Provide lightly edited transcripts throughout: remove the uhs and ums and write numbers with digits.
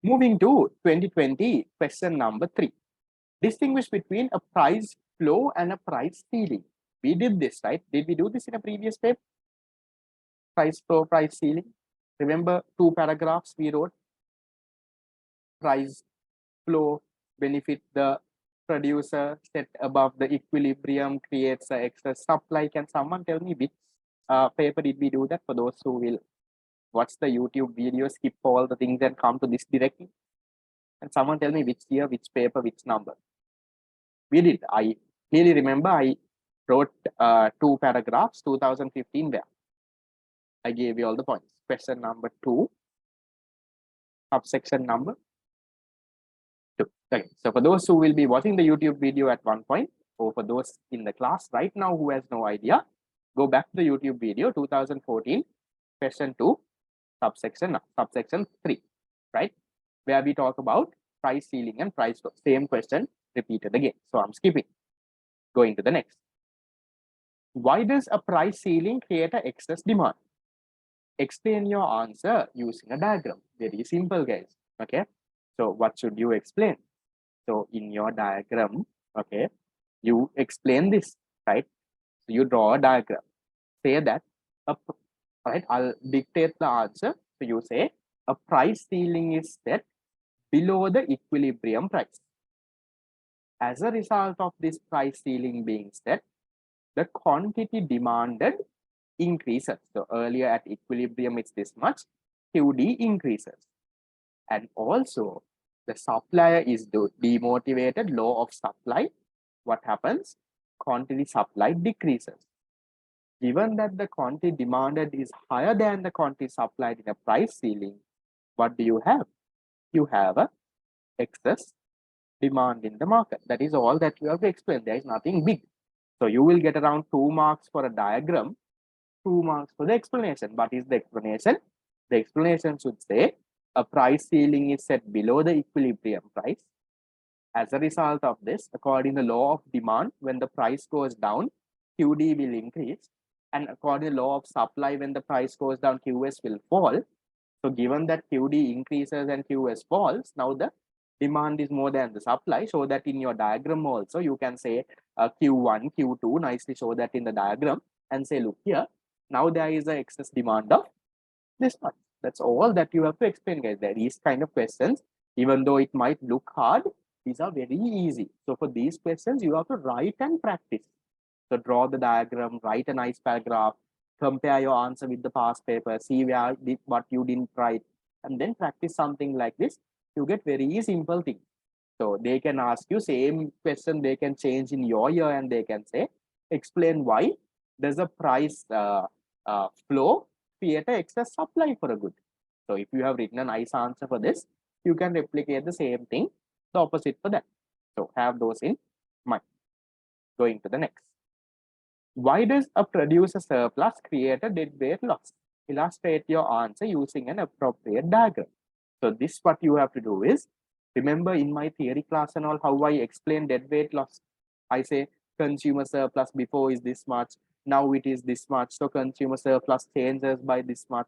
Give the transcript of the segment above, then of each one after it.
Moving to 2020, question number 3. Distinguish between a price flow and a price ceiling. We did this, right? Did we do this in a previous paper? Price flow, price ceiling. Remember 2 paragraphs we wrote? Price flow benefit the producer, set above the equilibrium, creates an excess supply. Can someone tell me which paper did we do that? For those who will watch the YouTube video, skip all the things and come to this directly. And someone tell me which year, which paper, which number. We did. I clearly remember I wrote 2 paragraphs, 2015 where I gave you all the points. Question number 2, subsection number 2. Okay. So for those who will be watching the YouTube video at one point, or for those in the class right now who has no idea, go back to the YouTube video 2014, question 2, subsection 3, right? Where we talk about price ceiling and price floor. Same question repeated again. So I'm skipping. Going to the next. Why does a price ceiling create an excess demand? Explain your answer using a diagram. Very simple, guys. Okay. So what should you explain? So in your diagram, okay, you explain this, right? So you draw a diagram. Say that, right? I'll dictate the answer. So you say a price ceiling is set below the equilibrium price. As a result of this price ceiling being set, the quantity demanded increases. So earlier at equilibrium, it's this much, QD increases. And also the supplier is demotivated, law of supply. What happens? Quantity supply decreases. Given that the quantity demanded is higher than the quantity supplied in a price ceiling, what do you have? You have a excess demand in the market. That is all that you have to explain. There is nothing big. So you will get around 2 marks for a diagram, 2 marks for the explanation. What is the explanation? The explanation should say a price ceiling is set below the equilibrium price. As a result of this, according to the law of demand, when the price goes down, QD will increase. And according to the law of supply, when the price goes down, QS will fall. So given that QD increases and QS falls, now the demand is more than the supply. So that in your diagram also, you can say Q1, Q2, nicely show that in the diagram and say, look here, now there is an excess demand of this much. That's all that you have to explain, guys. There is kind of questions, even though it might look hard, these are very easy. So for these questions, you have to write and practice. So draw the diagram, write a nice paragraph, compare your answer with the past paper, see where what you didn't write, and then practice something like this. You get very simple things. So they can ask you same question, they can change in your year, and they can say, explain why does a price flow create an excess supply for a good. So if you have written a nice answer for this, you can replicate the same thing, the opposite for that. So have those in mind. Going to the next. Why does a producer surplus create a deadweight loss? Illustrate your answer using an appropriate diagram. So this what you have to do is, remember in my theory class and all, how I explain deadweight loss. I say consumer surplus before is this much, now it is this much. So consumer surplus changes by this much.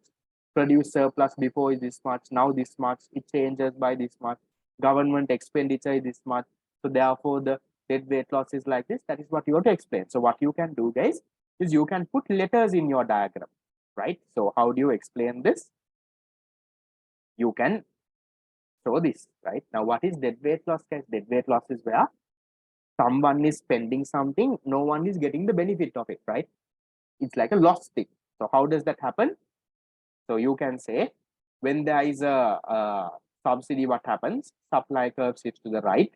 Produce surplus before is this much, now this much, it changes by this much. Government expenditure is this much. So therefore the deadweight loss is like this. That is what you have to explain. So what you can do, guys, is you can put letters in your diagram, right? So how do you explain this? You can show this, right? Now, what is deadweight loss, guys? Deadweight loss is where someone is spending something, no one is getting the benefit of it, right? It's like a loss thing. So how does that happen? So you can say when there is a subsidy, what happens? Supply curve shifts to the right.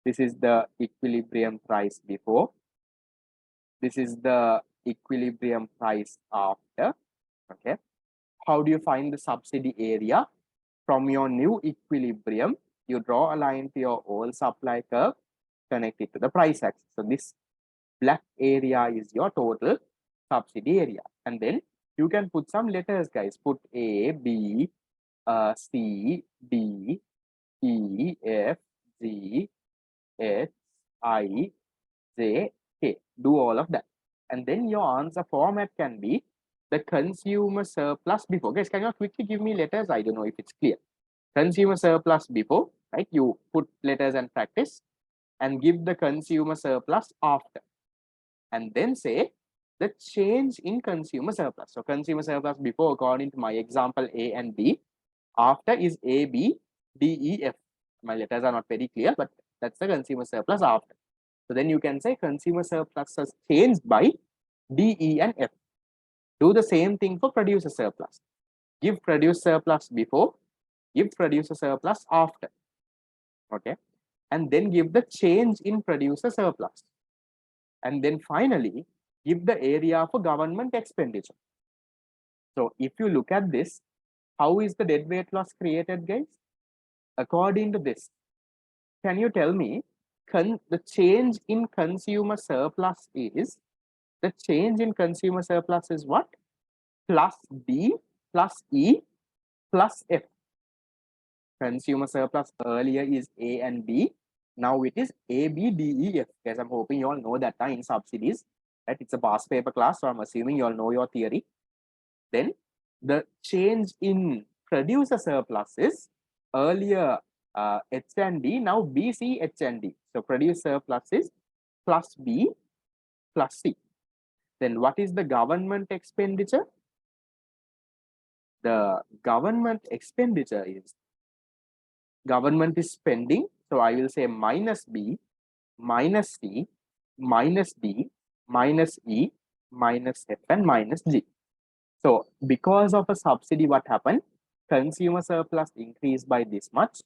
This is the equilibrium price before. This is the equilibrium price after. Okay. How do you find the subsidy area? From your new equilibrium, you draw a line to your old supply curve, connect it to the price axis. So this black area is your total subsidy area. And then you can put some letters, guys. Put A, B, C, D, E, F, G, H, I, J, K. Do all of that. And then your answer format can be the consumer surplus before. Guys, can you quickly give me letters? I don't know if it's clear. Consumer surplus before, right? You put letters and practice and give the consumer surplus after. And then say the change in consumer surplus. So consumer surplus before, according to my example A and B, after is A, B, D, E, F. My letters are not very clear, but that's the consumer surplus after. So then you can say consumer surplus has changed by D, E, and F. Do the same thing for producer surplus. Give producer surplus before, give producer surplus after. Okay. And then give the change in producer surplus. And then finally, give the area for government expenditure. So if you look at this, how is the deadweight loss created, guys? According to this, can you tell me the change in consumer surplus is, the change in consumer surplus is what? Plus D plus E plus F. Consumer surplus earlier is A and B. Now it is A, B, D, E, F. Guys, I'm hoping you all know that in subsidies. Right? It's a past paper class, so I'm assuming you all know your theory. Then the change in producer surplus is earlier H and D, now B, C, H and D. So producer surplus is plus B plus C. Then what is the government expenditure? The government expenditure is, government is spending. So I will say minus B, minus C, minus D, minus E, minus F, and minus G. So because of a subsidy, what happened? Consumer surplus increased by this much,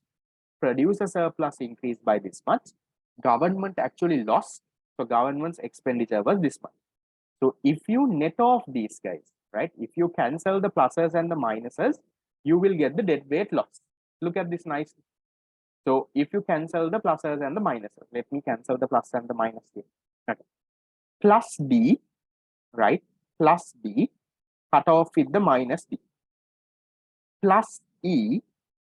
producer surplus increased by this much, government actually lost. So government's expenditure was this much. So if you net off these guys, right? If you cancel the pluses and the minuses, you will get the deadweight loss. Look at this nicely. So if you cancel the pluses and the minuses, let me cancel the plus and the minus here. Okay. Plus D, right? Plus D cut off with the minus D. Plus E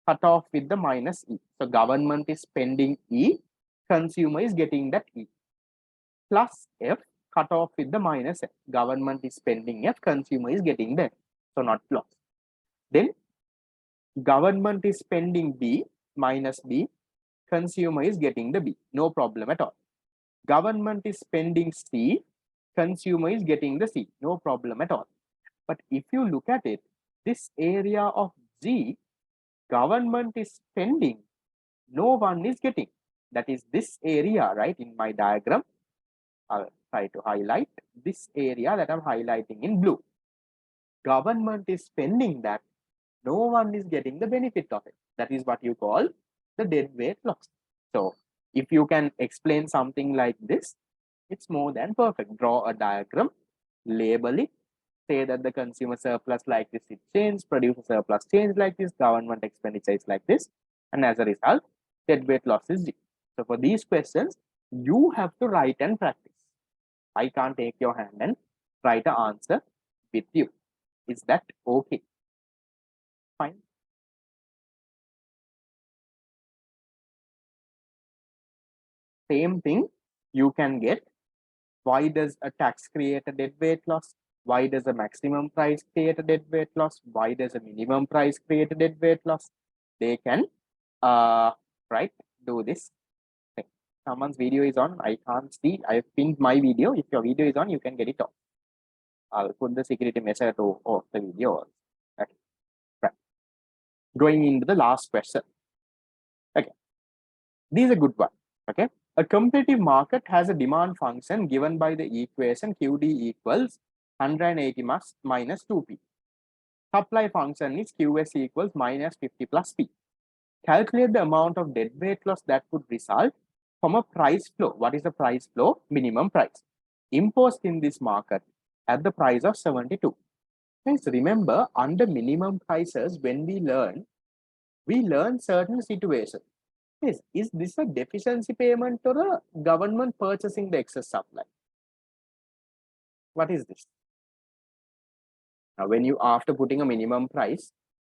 cut off with the minus E. So government is spending E, consumer is getting that E. Plus F cut off with the minus F. Government is spending F, consumer is getting that. So not loss. Then government is spending B minus B, consumer is getting the B. No problem at all. Government is spending C, consumer is getting the C. No problem at all. But if you look at it, this area of G, government is spending, no one is getting. That is this area, right? In my diagram, I'll try to highlight this area that I'm highlighting in blue. Government is spending that, no one is getting the benefit of it. That is what you call the deadweight loss. So if you can explain something like this, it's more than perfect. Draw a diagram, label it, say that the consumer surplus like this, it changed, producer surplus changed like this, government expenditure is like this, and as a result, deadweight loss is G. So for these questions, you have to write and practice. I can't take your hand and write an answer with you. Is that okay? Fine. Same thing you can get. Why does a tax create a deadweight loss? Why does a maximum price create a deadweight loss? Why does a minimum price create a deadweight loss? They can right, do this thing. Someone's video is on. I can't see. I've pinned my video. If your video is on, you can get it off. I'll put the security measure to off the video. Okay. Right. Going into the last question. Okay. These are good one. Okay. A competitive market has a demand function given by the equation QD equals 180 minus 2P. Supply function is QS equals minus 50 plus P. Calculate the amount of deadweight loss that would result from a price flow. What is the price flow? Minimum price imposed in this market at the price of 72. Guys, remember, under minimum prices, when we learn certain situations. Is this a deficiency payment or a government purchasing the excess supply? What is this? Now, when you, after putting a minimum price,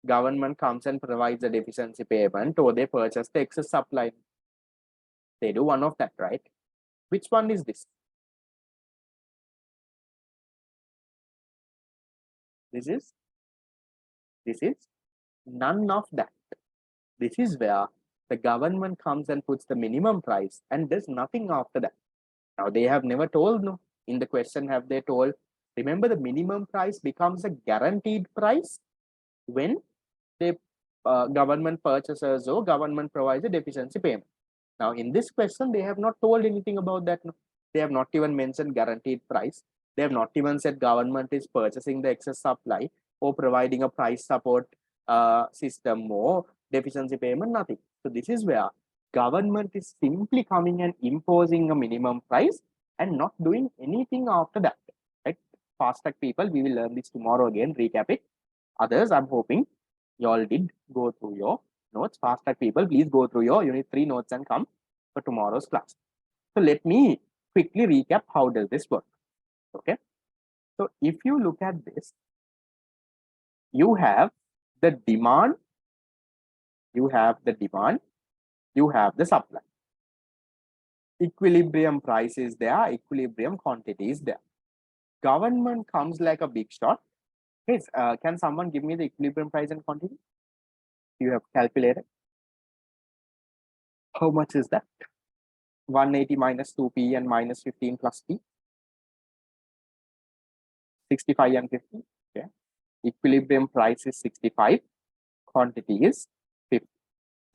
government comes and provides a deficiency payment, or they purchase the excess supply. They do one of that, right? Which one is this? This is none of that. This is where the government comes and puts the minimum price and does nothing after that. Now they have never told, no. In the question, have they told? Remember, the minimum price becomes a guaranteed price when the government purchases or government provides a deficiency payment. Now, in this question, they have not told anything about that. No. They have not even mentioned guaranteed price. They have not even said government is purchasing the excess supply or providing a price support system or deficiency payment, nothing. So this is where government is simply coming and imposing a minimum price and not doing anything after that. Right? Fast track people, we will learn this tomorrow again, recap it. Others, I'm hoping you all did go through your notes. Fast track people, please go through your unit 3 notes and come for tomorrow's class. So let me quickly recap how does this work. Okay. So if you look at this, you have the demand, you have the supply. Equilibrium price is there, equilibrium quantity is there. Government comes like a big shot. Hey, can someone give me the equilibrium price and quantity? You have calculated. How much is that? 180 minus 2p and minus 15 plus p. 65 and 50. Okay. Equilibrium price is 65. Quantity is 50.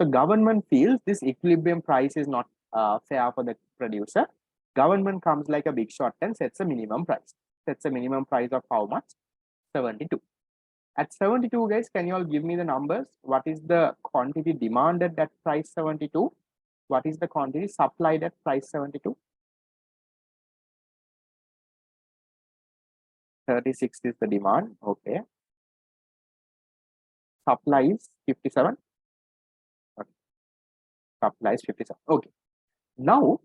So government feels this equilibrium price is not fair for the producer. Government comes like a big shot and sets a minimum price. Sets a minimum price of how much? 72. At 72, guys, can you all give me the numbers? What is the quantity demanded at price 72? What is the quantity supplied at price 72? 36 is the demand. Okay. Supply is 57. Okay. Supply is 57. Okay. Now,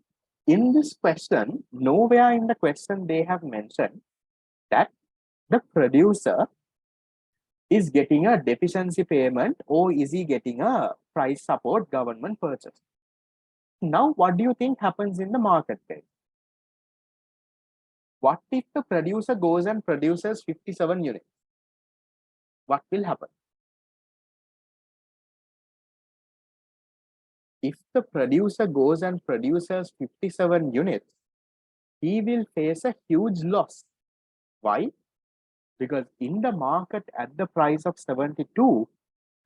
in this question, nowhere in the question they have mentioned that the producer is getting a deficiency payment or is he getting a price support government purchase. Now, what do you think happens in the market then? What if the producer goes and produces 57 units? What will happen? If the producer goes and produces 57 units, he will face a huge loss. Why? Because in the market at the price of 72,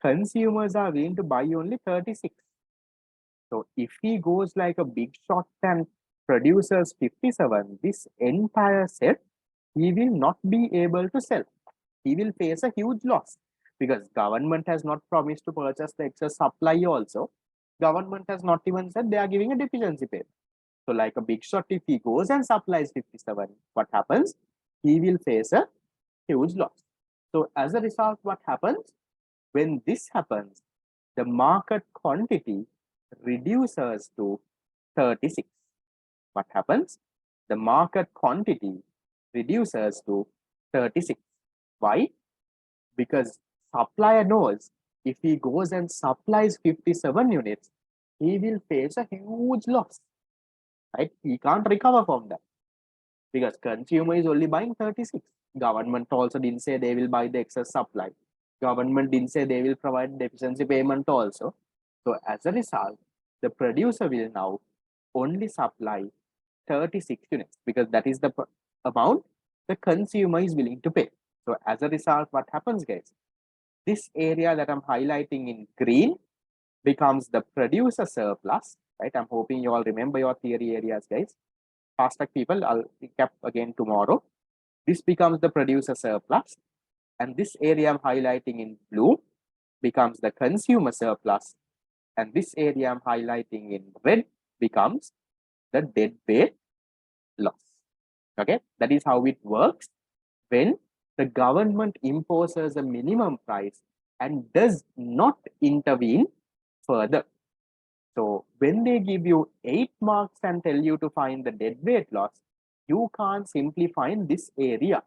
consumers are willing to buy only 36. So if he goes like a big shot and produces 57, this entire set, he will not be able to sell. He will face a huge loss because government has not promised to purchase the excess supply also. Government has not even said they are giving a deficiency payment. So like a big shot, if he goes and supplies 57, what happens? He will face a huge loss. So as a result, what happens? When this happens, the market quantity reduces to 36. What happens? The market quantity reduces to 36. Why? Because supplier knows if he goes and supplies 57 units, he will face a huge loss. Right? He can't recover from that because consumer is only buying 36. Government also didn't say they will buy the excess supply. Government didn't say they will provide deficiency payment also. So as a result, the producer will now only supply 36 units because that is the amount the consumer is willing to pay. So as a result, what happens, guys? This area that I'm highlighting in green becomes the producer surplus, right? I'm hoping you all remember your theory areas, guys. Fast track people, I'll recap again tomorrow. This becomes the producer surplus, and this area I'm highlighting in blue becomes the consumer surplus, and this area I'm highlighting in red becomes the dead weight loss. Okay, that is how it works when the government imposes a minimum price and does not intervene further. So when they give you 8 marks and tell you to find the dead weight loss, you can't simply find this area.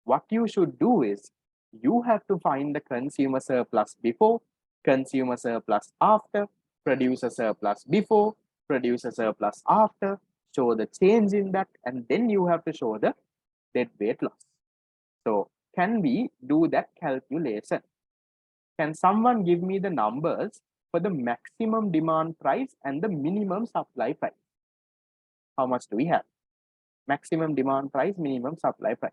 What you should do is you have to find the consumer surplus before, consumer surplus after, producer surplus before, producer surplus after, show the change in that, and then you have to show the dead weight loss. So can we do that calculation? Can someone give me the numbers for the maximum demand price and the minimum supply price. How much do we have? Maximum demand price, minimum supply price.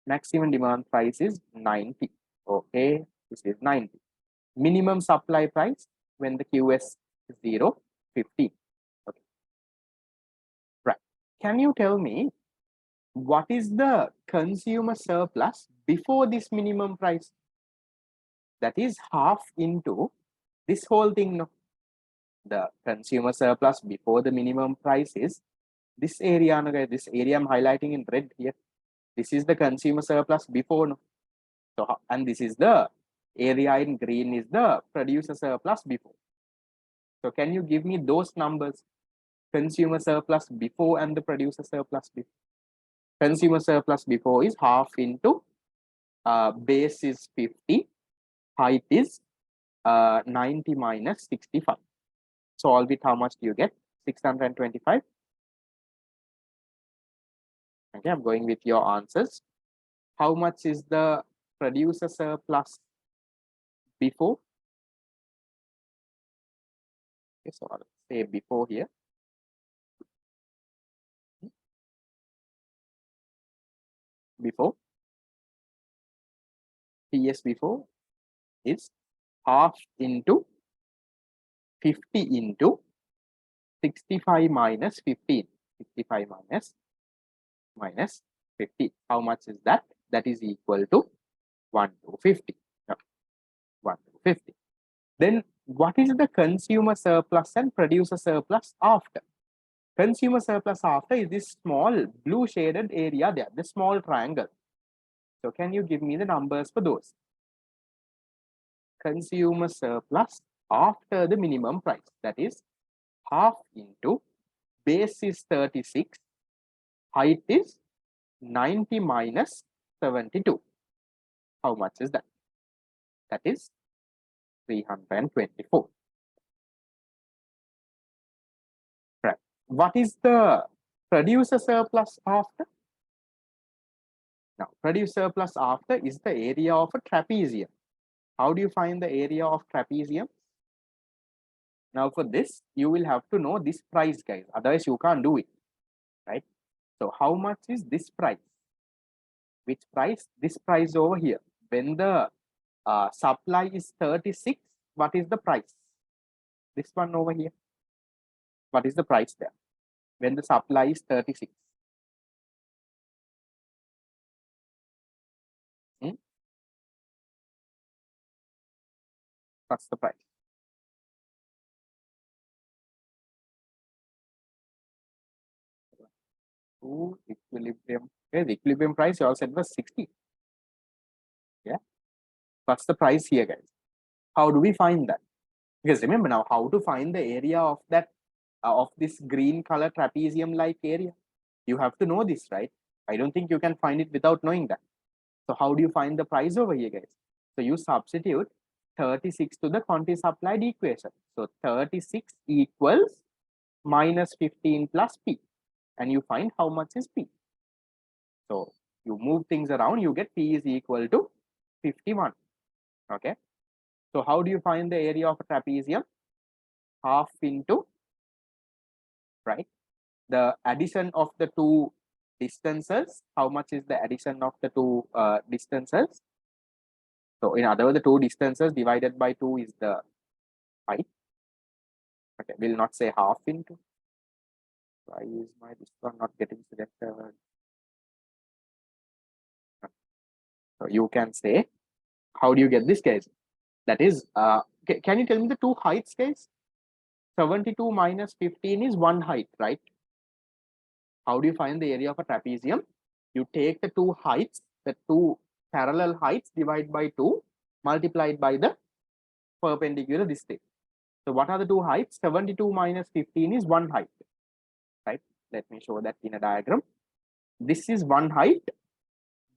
Maximum demand price is 90. Okay, this is 90. Minimum supply price when the QS is 0, 15. Okay. Right. Can you tell me what is the consumer surplus before this minimum price? That is half into this whole thing. No? The consumer surplus before the minimum price is this area. No, guys, this area I'm highlighting in red here. This is the consumer surplus before. No? So, and this is the area in green is the producer surplus before. So can you give me those numbers? Consumer surplus before and the producer surplus before. Consumer surplus before is half into base is 50, height is 90 minus 65. Solve it, how much do you get? 625. Okay, I'm going with your answers. How much is the producer surplus before? Okay, so I'll say before here. Before. PS before is half into 50 into 65 minus 15. 65 minus 50. How much is that? That is equal to 1 to 50. No, 1 to 50. Then what is the consumer surplus and producer surplus after? Consumer surplus after is this small blue shaded area there, the small triangle. So can you give me the numbers for those? Consumer surplus after the minimum price, that is half into base is 36, height is 90 minus 72. How much is that? That is 324. Right. What is the producer surplus after? Now, producer surplus after is the area of a trapezium. How do you find the area of trapezium? Now, for this, you will have to know this price, guys. Otherwise, you can't do it, right? So, how much is this price? Which price? This price over here. When the supply is 36, what is the price? This one over here. What is the price there? When the supply is 36. What's the price? Ooh, equilibrium. Okay, the equilibrium price you all said was 60. Yeah. What's the price here, guys? How do we find that? Because remember now, how to find the area of that of this green color trapezium like area? You have to know this, right? I don't think you can find it without knowing that. So how do you find the price over here, guys? So you substitute 36 to the quantity supplied equation. So 36 equals minus 15 plus P. And you find how much is P. So you move things around, you get P is equal to 51. Okay. So how do you find the area of a trapezium? Half into, right? The addition of the two distances. How much is the addition of the two distances? So in other words, the two distances divided by 2 is the height. Okay, we'll not say half into. Why is my this one not getting selected? So you can say, how do you get this, guys? That is, can you tell me the two heights, guys? 72 minus 15 is one height, right? How do you find the area of a trapezium? You take the two heights, the two parallel heights, divide by 2, multiplied by the perpendicular distance. So what are the two heights? 72 minus 15 is one height, right? Let me show that in a diagram. This is one height.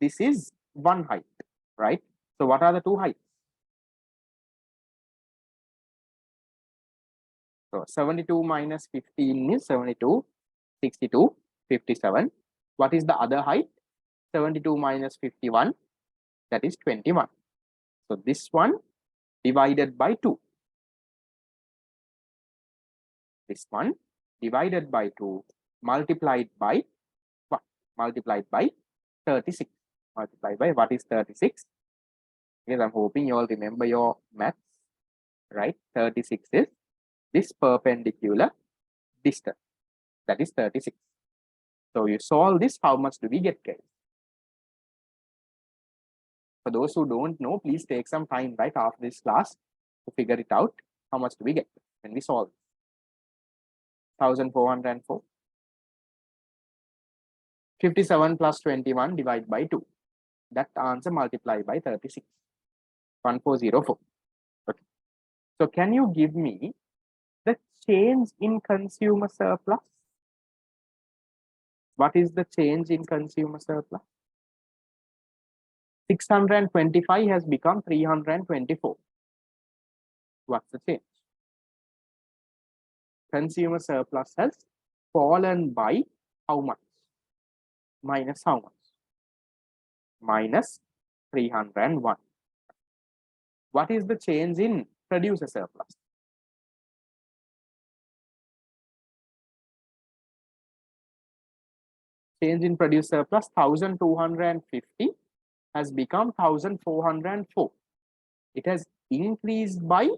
This is one height, right? So what are the two heights? So 72 minus 15 is 72, 62, 57. What is the other height? 72 minus 51, that is 21. So this one divided by 2. this one divided by 2 multiplied by what? Multiplied by 36. Multiplied by what is 36? Because I'm hoping you all remember your maths, right? 36 is this perpendicular distance. That is 36. So you solve this, how much do we get, guys? For those who don't know, please take some time right after this class to figure it out. How much do we get when we solve? 1404. 57 plus 21 divided by 2. That answer multiplied by 36. 1404. Okay. So can you give me the change in consumer surplus? What is the change in consumer surplus? 625 has become 324. What's the change? Consumer surplus has fallen by how much? Minus how much? Minus 301. What is the change in producer surplus? Change in producer surplus 1250 has become 1404. It has increased by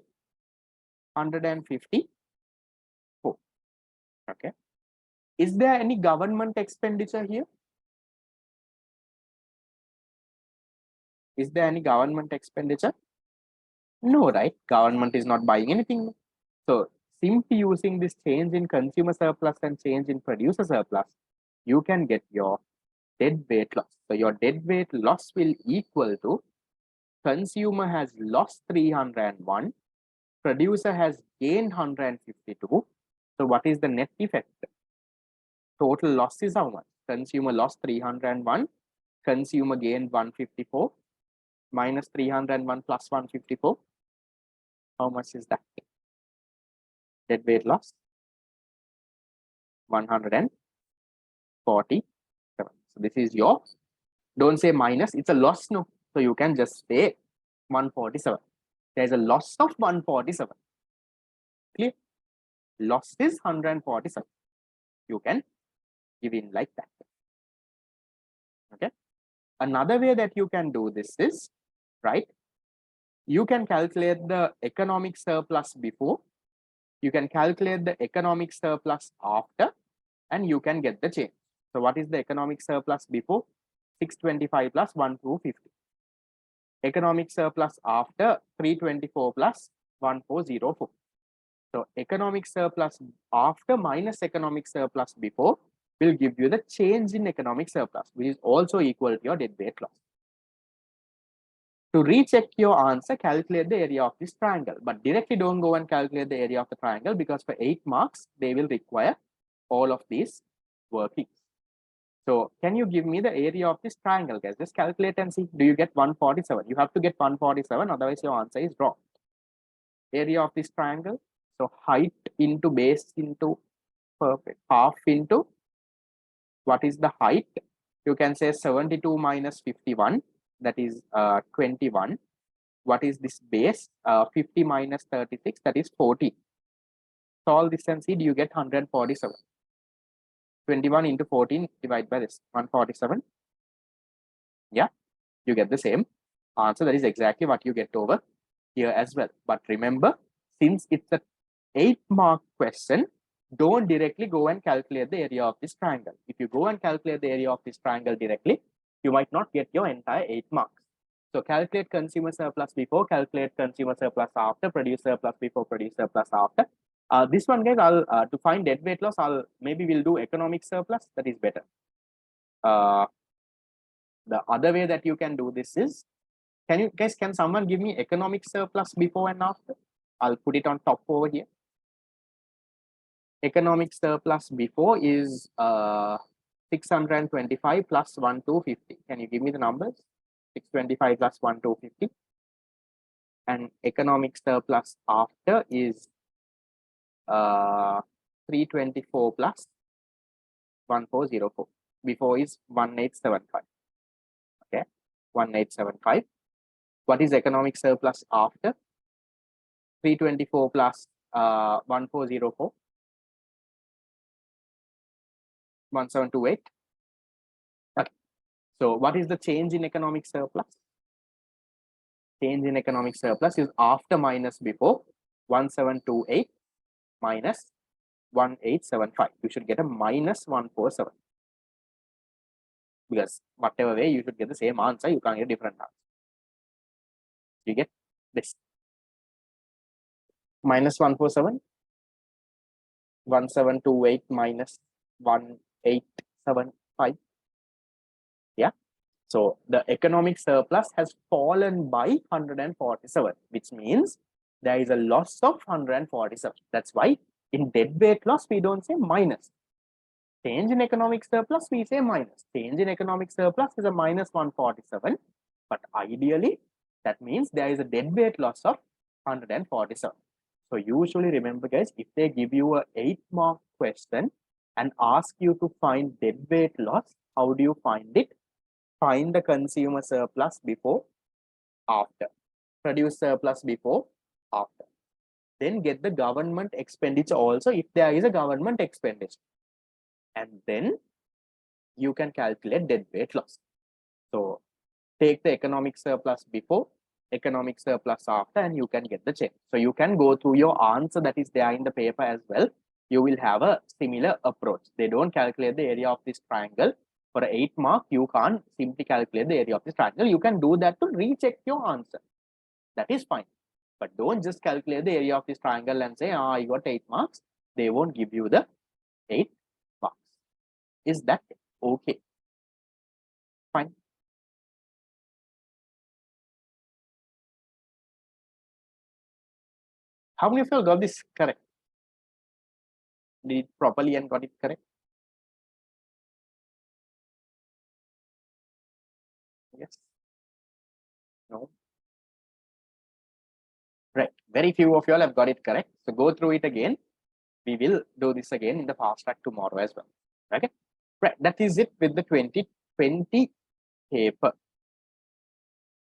154. Okay. Is there any government expenditure here? Is there any government expenditure? No, right? Government is not buying anything. So simply using this change in consumer surplus and change in producer surplus, you can get your dead weight loss. So your dead weight loss will equal to consumer has lost 301, producer has gained 152. So what is the net effect? Total loss is how much? Consumer lost 301, consumer gained 154, minus 301 plus 154. How much is that? Dead weight loss? 147. So this is your, don't say minus, it's a loss, no. So you can just say 147. There's a loss of 147. Clear? Loss is 147. You can give in like that. Okay. Another way that you can do this is, right? You can calculate the economic surplus before, you can calculate the economic surplus after, and you can get the change. So what is the economic surplus before? 625 plus 1250. Economic surplus after 324 plus 1404. So economic surplus after minus economic surplus before will give you the change in economic surplus, which is also equal to your dead weight loss. To recheck your answer, calculate the area of this triangle, but directly don't go and calculate the area of the triangle, because for 8 marks, they will require all of these workings. So can you give me the area of this triangle, guys? Just calculate and see. Do you get 147? You have to get 147, otherwise your answer is wrong. Area of this triangle. So height into base into perfect. Half into, what is the height? You can say 72 minus 51. That is 21. What is this base? 50 minus 36, that is 40. Solve this and see, do you get 147? 21 into 14 divided by this, 147. Yeah, you get the same answer. That is exactly what you get over here as well. But remember, since it's a 8-mark question, don't directly go and calculate the area of this triangle. If you go and calculate the area of this triangle directly, you might not get your entire 8 marks. So calculate consumer surplus before, calculate consumer surplus after, produce surplus before, produce surplus after. This one, guys, I'll to find dead weight loss, maybe we'll do economic surplus. That is better. The other way that you can do this is, can someone give me economic surplus before and after? I'll put it on top over here. Economic surplus before is 625 plus 1250. Can you give me the numbers? 625 plus 1250. And economic surplus after is 324 plus 1404. Before is 1875. Okay, 1875. What is economic surplus after? 324 plus 1404. 1728. Okay. So what is the change in economic surplus? Change in economic surplus is after minus before 1728 minus 1875. You should get a minus 147. Because whatever way you should get the same answer, you can't get different answer. You get this. Minus 147. 1728 minus 1875. Yeah. So the economic surplus has fallen by 147, which means there is a loss of 147. That's why in deadweight loss, we don't say minus. Change in economic surplus, we say minus. Change in economic surplus is a minus 147. But ideally, that means there is a deadweight loss of 147. So usually remember, guys, if they give you a 8-mark question and ask you to find deadweight loss, how do you find it? Find the consumer surplus before, after. Produce surplus before, after. Then get the government expenditure also if there is a government expenditure. And then you can calculate deadweight loss. So take the economic surplus before, economic surplus after, and you can get the change. So you can go through your answer that is there in the paper as well. You will have a similar approach. They don't calculate the area of this triangle. For 8 mark, you can't simply calculate the area of this triangle. You can do that to recheck your answer. That is fine. But don't just calculate the area of this triangle and say, I got 8 marks. They won't give you the 8 marks. Is that okay? Fine. How many of you got this correct? Did it properly and got it correct? Yes. No. Right. Very few of you all have got it correct. So go through it again. We will do this again in the fast track tomorrow as well. Okay. Right. That is it with the 2020 paper.